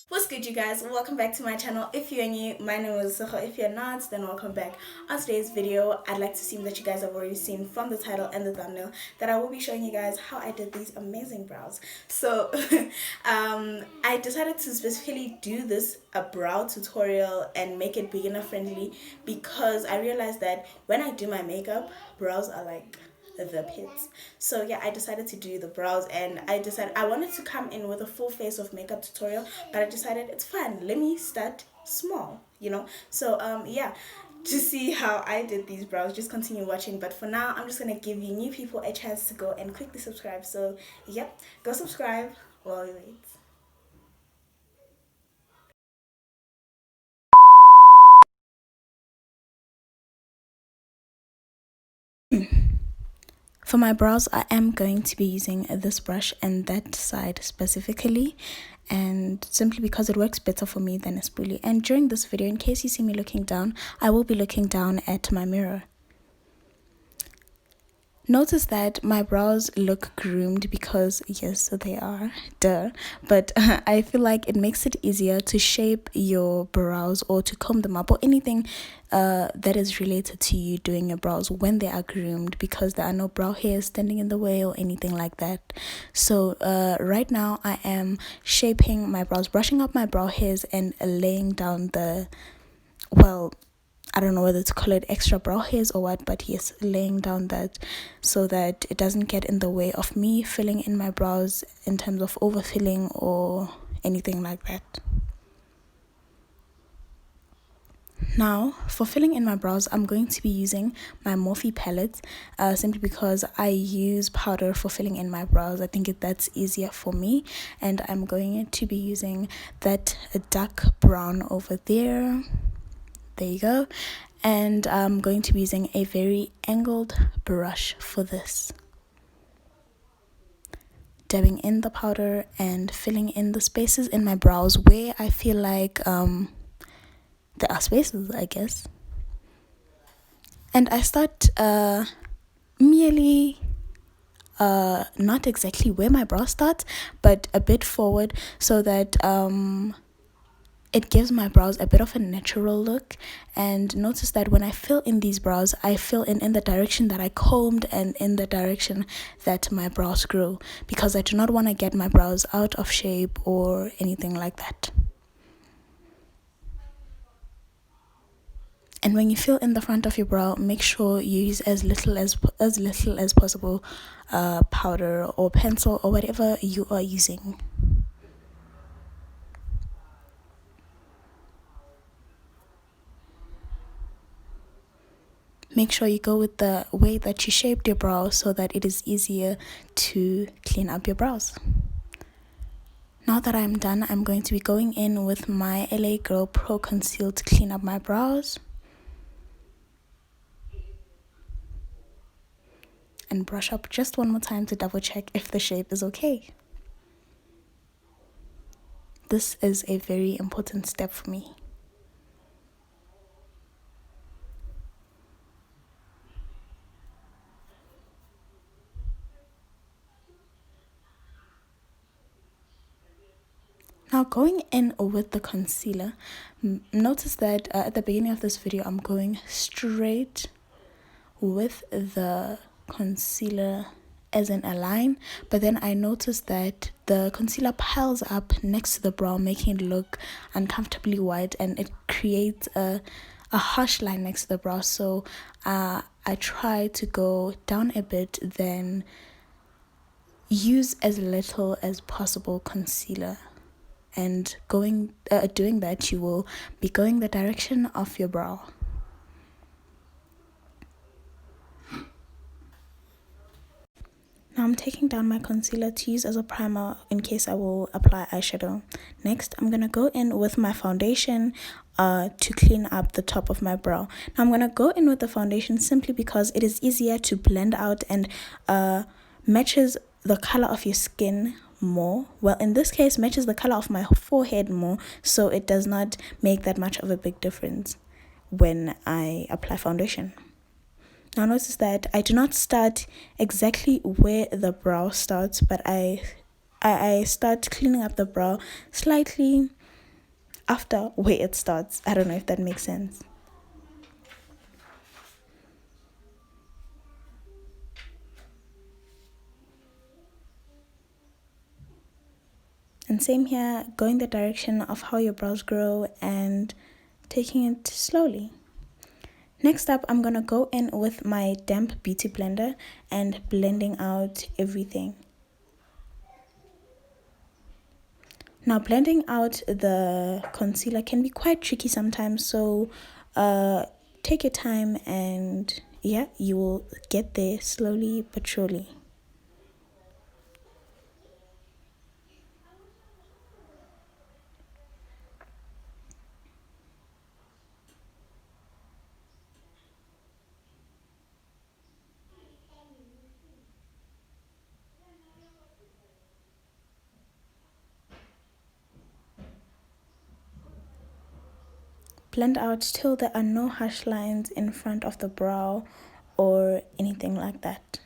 What's good, you guys? Welcome back to my channel. If you're new, my name is Lesego. If you're not, then welcome back. On today's video, I'd like to assume that you guys have already seen from the title and the thumbnail that I will be showing you guys how I did these amazing brows. So I decided to specifically do this a brow tutorial and make it beginner friendly because I realized that when I do my makeup, brows are like the pits. So yeah, I decided to do the brows, and I decided I wanted to come in with a full face of makeup tutorial, but I decided it's fine, let me start small. So yeah, to see how I did these brows, just continue watching. But for now, I'm just gonna give you new people a chance to go and quickly subscribe. So yep, go subscribe while you wait. For my brows, I am going to be using this brush and that side specifically, and simply because it works better for me than a spoolie. And during this video, in case you see me looking down, I will be looking down at my mirror. Notice that my brows look groomed because yes, they are, duh, but I feel like it makes it easier to shape your brows or to comb them up or anything that is related to you doing your brows when they are groomed, because there are no brow hairs standing in the way or anything like that. So right now I am shaping my brows, brushing up my brow hairs and laying down I don't know whether to call it extra brow hairs or what, but yes, laying down that so that it doesn't get in the way of me filling in my brows in terms of overfilling or anything like that. Now, for filling in my brows, I'm going to be using my Morphe palette simply because I use powder for filling in my brows. I think that's easier for me, and I'm going to be using that dark brown over there. There you go. And I'm going to be using a very angled brush for this. Dabbing in the powder and filling in the spaces in my brows where I feel like there are spaces, I guess. And I start merely not exactly where my brow starts, but a bit forward so that it gives my brows a bit of a natural look. And notice that when I fill in these brows, I fill in the direction that I combed and in the direction that my brows grow, because I do not want to get my brows out of shape or anything like that. And when you fill in the front of your brow, make sure you use as little as possible powder or pencil or whatever you are using. Make sure you go with the way that you shaped your brow so that it is easier to clean up your brows. Now that I'm done, I'm going to be going in with my LA Girl Pro Conceal to clean up my brows. And brush up just one more time to double check if the shape is okay. This is a very important step for me. Now going in with the concealer, notice that at the beginning of this video, I'm going straight with the concealer as in a line, but then I noticed that the concealer piles up next to the brow, making it look uncomfortably white, and it creates a harsh line next to the brow. So I try to go down a bit, then use as little as possible concealer. And doing that, you will be going the direction of your brow. Now I'm taking down my concealer to use as a primer in case I will apply eyeshadow. Next, I'm going to go in with my foundation to clean up the top of my brow. Now I'm going to go in with the foundation simply because it is easier to blend out and matches the color of your skin more. Well, in this case, matches the color of my forehead more, so it does not make that much of a big difference when I apply foundation. Now notice that I do not start exactly where the brow starts, but I start cleaning up the brow slightly after where it starts. I don't know if that makes sense. And same here, going the direction of how your brows grow and taking it slowly. Next up, I'm gonna go in with my damp beauty blender and blending out everything. Now, blending out the concealer can be quite tricky sometimes, so take your time and yeah, you will get there slowly but surely. Blend out till there are no harsh lines in front of the brow or anything like that.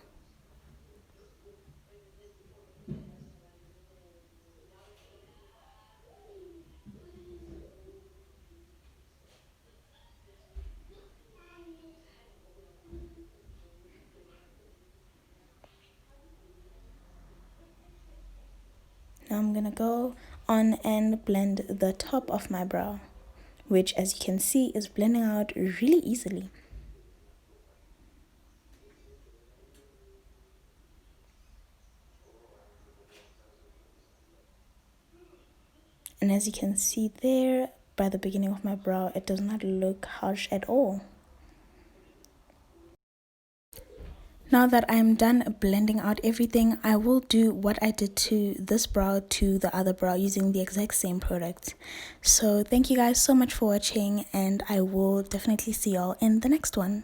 Now I'm gonna go on and blend the top of my brow, which as you can see is blending out really easily. And as you can see there, by the beginning of my brow, it does not look harsh at all. Now that I'm done blending out everything, I will do what I did to this brow to the other brow using the exact same product. So thank you guys so much for watching, and I will definitely see y'all in the next one.